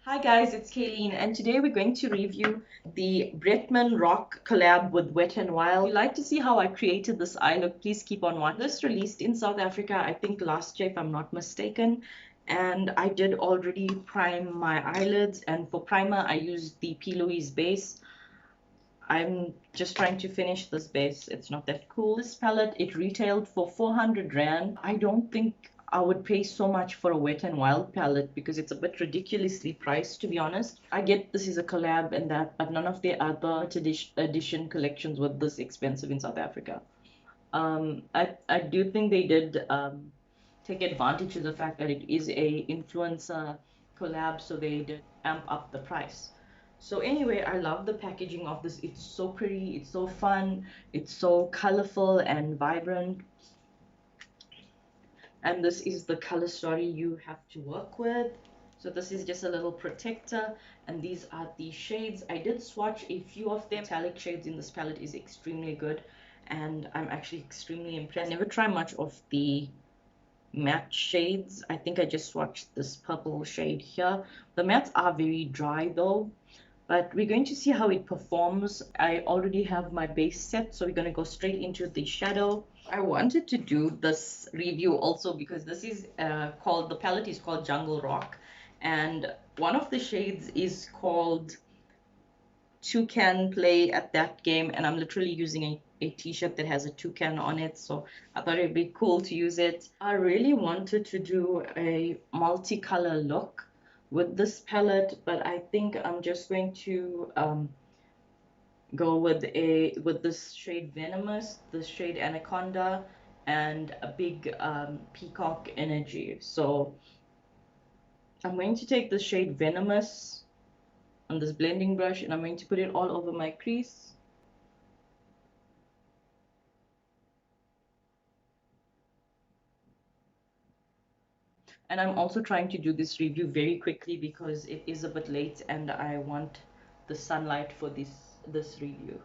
Hi guys, it's Kayleen, and today we're going to review the Bretman Rock collab with Wet n Wild. If you'd like to see how I created this eye look, please keep on watching. This released in South Africa, I think last year if I'm not mistaken, and I did already prime my eyelids, and for primer I used the P. Louise base. I'm just trying to finish this base. It's not that cool. This palette, it retailed for 400 Rand. I don't think I would pay so much for a Wet n Wild palette because it's a bit ridiculously priced, to be honest. I get this is a collab and that, but none of their other edition collections were this expensive in South Africa. I do think they did take advantage of the fact that it is a influencer collab, so they did amp up the price. So anyway, I love the packaging of this. It's so pretty, it's so fun, it's so colorful and vibrant. And this is the color story you have to work with. So this is just a little protector, and these are the shades. I did swatch a few of them. Metallic shades in this palette is extremely good, and I'm actually extremely impressed. I never try much of the matte shades. I think I just swatched this purple shade here. The mattes are very dry though, but we're going to see how it performs. I already have my base set, so we're going to go straight into the shadow. I wanted to do this review also because this is the palette is called Jungle Rock, and one of the shades is called Toucan Play at that game, and I'm literally using a t-shirt that has a toucan on it, so I thought it'd be cool to use it. I really wanted to do a multicolor look with this palette, but I think I'm just going to go with this shade Venomous, this shade Anaconda, and a big peacock energy. So I'm going to take the shade Venomous on this blending brush, and I'm going to put it all over my crease. And I'm also trying to do this review very quickly because it is a bit late and I want the sunlight for this review.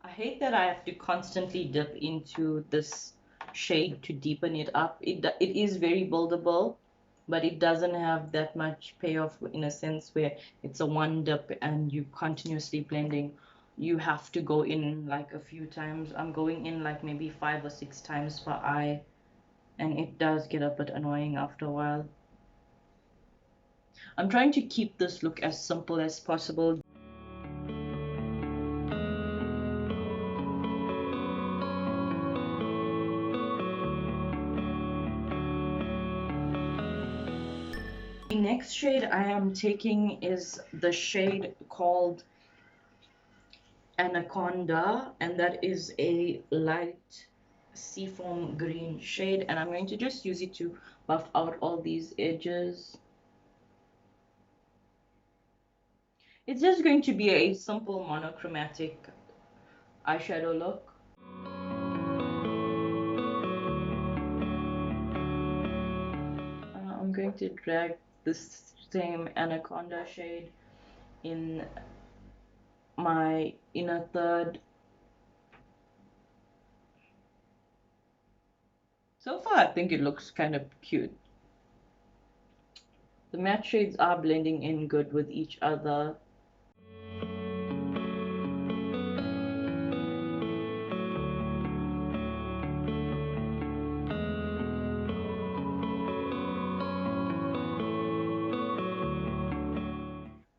I hate that I have to constantly dip into this shade to deepen it up. It is very buildable, but it doesn't have that much payoff in a sense where it's a one dip and you continuously blending. You have to go in like a few times. I'm going in like maybe 5 or 6 times per eye, and it does get a bit annoying after a while. I'm trying to keep this look as simple as possible. The next shade I am taking is the shade called Anaconda, and that is a light seafoam green shade, and I'm going to just use it to buff out all these edges. It's just going to be a simple monochromatic eyeshadow look. I'm going to drag this same Anaconda shade in my inner third. So far I think it looks kind of cute. The matte shades are blending in good with each other.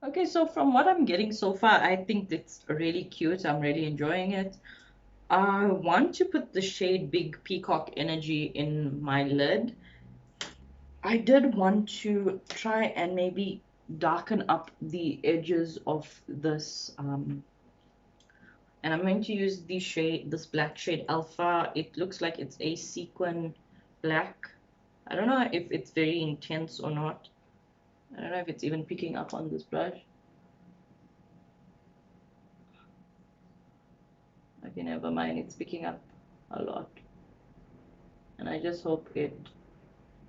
Okay, so from what I'm getting so far, I think it's really cute. I'm really enjoying it. I want to put the shade Big Peacock Energy in my lid. I did want to try and maybe darken up the edges of this, and I'm going to use this black shade Alpha. It looks like it's a sequin black. I don't know if it's very intense or not. I don't know if it's even picking up on this brush. Okay, never mind, it's picking up a lot. And I just hope it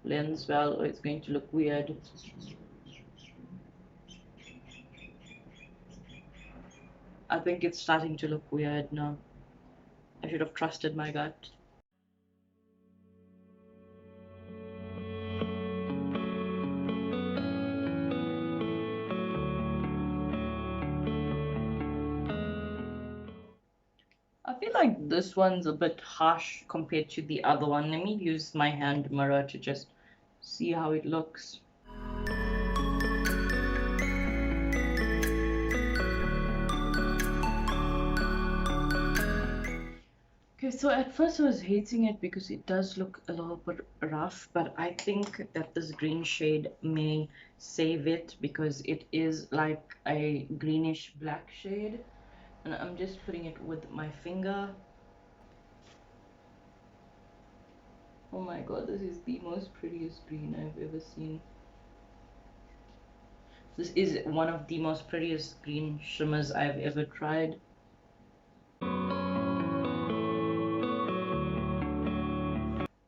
blends well or it's going to look weird. I think it's starting to look weird now. I should have trusted my gut. I feel like this one's a bit harsh compared to the other one. Let me use my hand mirror to just see how it looks. Okay, so at first I was hating it because it does look a little bit rough, but I think that this green shade may save it because it is like a greenish black shade. And I'm just putting it with my finger. Oh my god, this is the most prettiest green I've ever seen. This is one of the most prettiest green shimmers I've ever tried.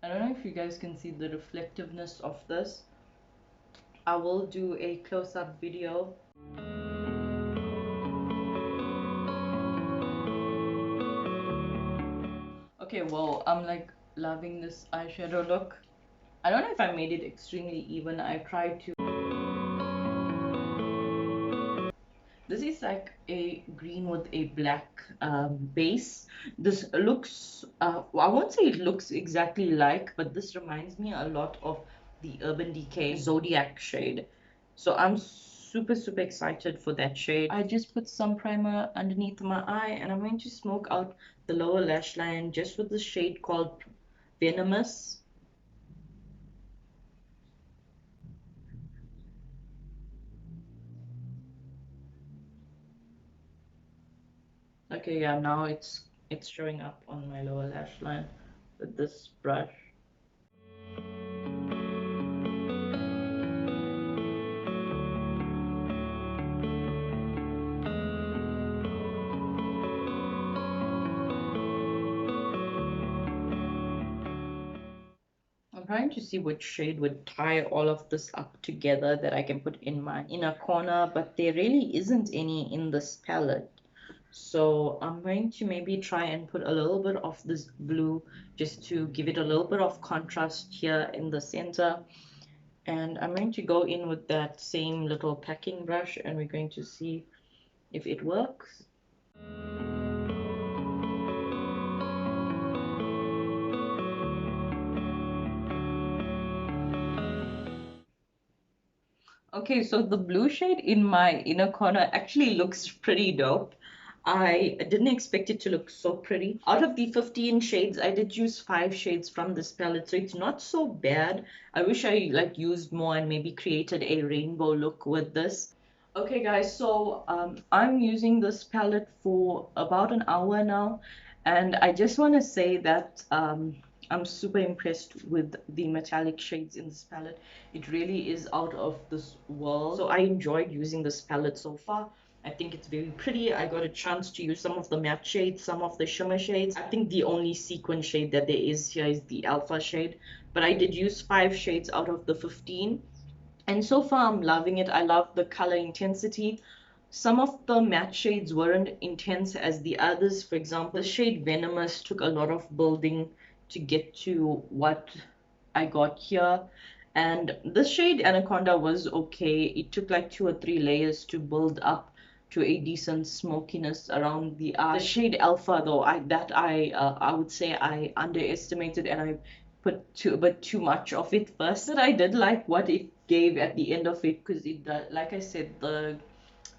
I don't know if you guys can see the reflectiveness of this. I will do a close-up video. Okay, well, I'm like loving this eyeshadow look. I don't know if I made it extremely even. I tried to. This is like a green with a black base. This looks, I won't say it looks exactly like, but this reminds me a lot of the Urban Decay Zodiac shade. So I'm super, super excited for that shade. I just put some primer underneath my eye and I'm going to smoke out the lower lash line just with the shade called Venomous. Okay, yeah, now it's showing up on my lower lash line with this brush. I'm trying to see which shade would tie all of this up together that I can put in my inner corner, but there really isn't any in this palette. So I'm going to maybe try and put a little bit of this blue just to give it a little bit of contrast here in the center. And I'm going to go in with that same little packing brush and we're going to see if it works. Okay, so the blue shade in my inner corner actually looks pretty dope. I didn't expect it to look so pretty. Out of the 15 shades, I did use 5 shades from this palette, so it's not so bad. I wish I like used more and maybe created a rainbow look with this. Okay guys, so I'm using this palette for about an hour now, and I just want to say that I'm super impressed with the metallic shades in this palette. It really is out of this world. So I enjoyed using this palette so far. I think it's very pretty. I got a chance to use some of the matte shades, some of the shimmer shades. I think the only sequin shade that there is here is the alpha shade, but I did use 5 shades out of the 15. And so far, I'm loving it. I love the color intensity. Some of the matte shades weren't intense as the others. For example, the shade Venomous took a lot of building to get to what I got here. And the shade Anaconda was okay. It took like 2 or 3 layers to build up to a decent smokiness around the eye. The shade Alpha, though, I would say I underestimated and I put a bit too much of it first. But I did like what it gave at the end of it because it does, like I said, the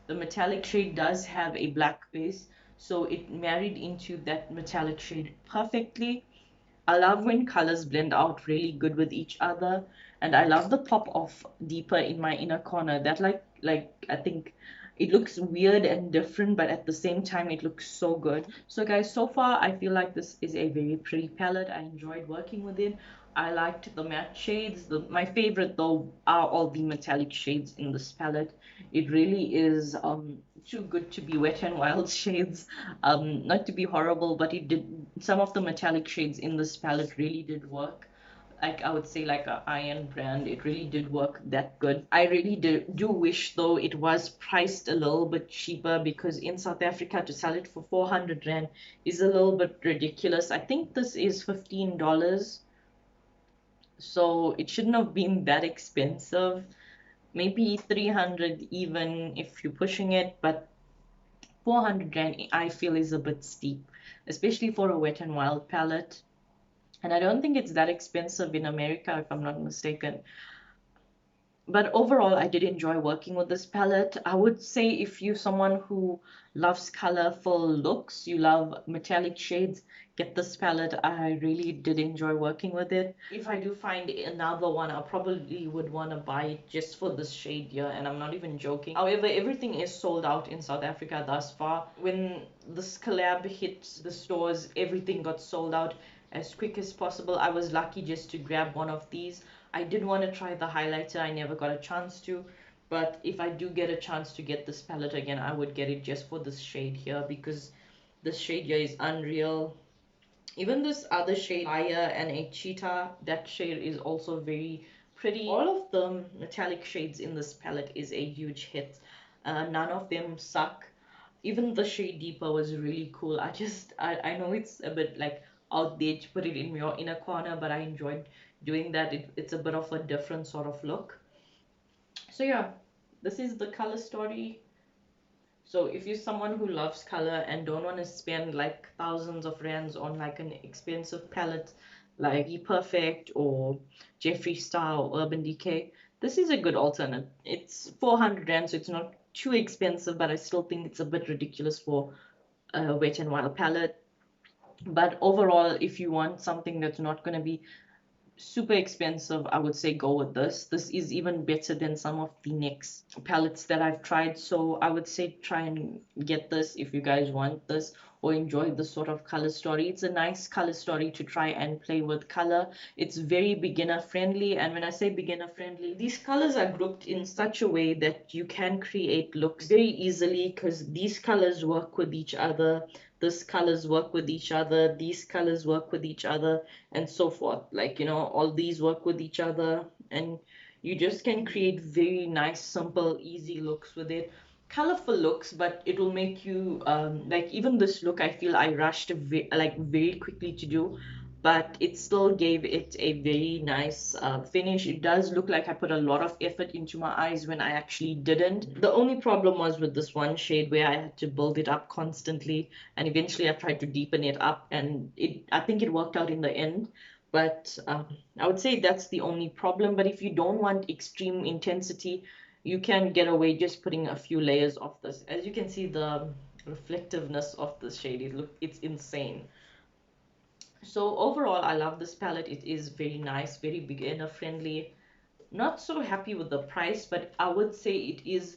metallic shade does have a black base, so it married into that metallic shade perfectly. I love when colors blend out really good with each other, and I love the pop of deeper in my inner corner. That like I think it looks weird and different, but at the same time it looks so good. So guys, so far I feel like this is a very pretty palette. I enjoyed working with it. I liked the matte shades. My favorite though are all the metallic shades in this palette. It really is too good to be Wet and Wild shades. Not to be horrible, but it did, some of the metallic shades in this palette really did work. like I would say like a iron brand. It really did work that good. I really do wish though it was priced a little bit cheaper, because in South Africa to sell it for 400 rand is a little bit ridiculous. I think this is $15, so it shouldn't have been that expensive. Maybe 300 even if you're pushing it, but 400 rand I feel is a bit steep, especially for a Wet n Wild palette. And I don't think it's that expensive in America, if I'm not mistaken. But overall, I did enjoy working with this palette. I would say if you're someone who loves colorful looks, you love metallic shades, get this palette. I really did enjoy working with it. If I do find another one, I probably would want to buy it just for this shade here, and I'm not even joking. However, everything is sold out in South Africa thus far. When this collab hit the stores, everything got sold out as quick as possible. I was lucky just to grab one of these. I did want to try the highlighter. I never got a chance to. But if I do get a chance to get this palette again, I would get it just for this shade here, because this shade here is unreal. Even this other shade, Fire and a Cheetah, that shade is also very pretty. All of the metallic shades in this palette is a huge hit. None of them suck. Even the shade Deeper was really cool. I know it's a bit like out there to put it in your inner corner, but I enjoyed doing that. It's a bit of a different sort of look. So yeah, this is the color story. So if you're someone who loves color and don't want to spend like thousands of rands on like an expensive palette like Be Perfect or Jeffree Star or Urban Decay, this is a good alternate. It's 400 rand, so it's not too expensive, but I still think it's a bit ridiculous for a Wet n Wild palette. But overall, if you want something that's not going to be super expensive, I would say go with this. This is even better than some of the NYX palettes that I've tried. So I would say try and get this if you guys want this or enjoy this sort of color story. It's a nice color story to try and play with color. It's very beginner friendly. And when I say beginner friendly, these colors are grouped in such a way that you can create looks very easily, because these colors work with each other. This colors work with each other, these colors work with each other, and so forth. Like, you know, all these work with each other, and you just can create very nice, simple, easy looks with it. Colorful looks, but it will make you like even this look, I feel I rushed like very quickly to do, but it still gave it a very nice finish. It does look like I put a lot of effort into my eyes when I actually didn't. The only problem was with this one shade where I had to build it up constantly, and eventually I tried to deepen it up, and I think it worked out in the end. But I would say that's the only problem. But if you don't want extreme intensity, you can get away just putting a few layers of this. As you can see, the reflectiveness of this shade, it's insane. So overall, I love this palette. It is very nice, very beginner friendly. Not so happy with the price, but I would say it is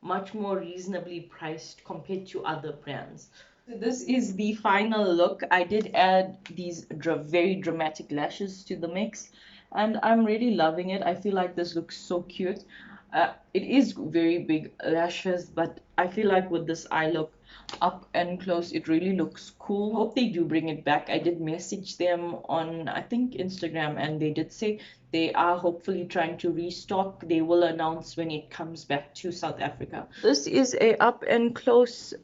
much more reasonably priced compared to other brands. So this is the final look. I did add these very dramatic lashes to the mix, and I'm really loving it. I feel like this looks so cute. It is very big lashes, but I feel like with this eye look up and close, it really looks cool. Hope they do bring it back. I did message them on, I think, Instagram, and they did say they are hopefully trying to restock. They will announce when it comes back to South Africa. This is a up and close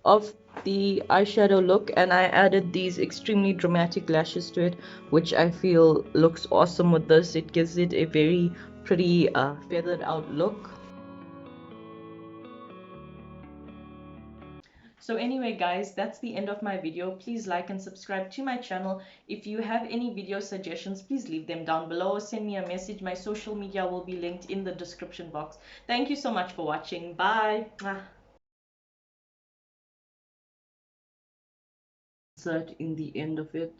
of the eyeshadow look, and I added these extremely dramatic lashes to it, which I feel looks awesome with this. It gives it a very pretty feathered out look. So anyway guys, that's the end of my video. Please like and subscribe to my channel. If you have any video suggestions, please leave them down below. Send me a message. My social media will be linked in the description box. Thank you so much for watching. Bye. Insert in the end of it.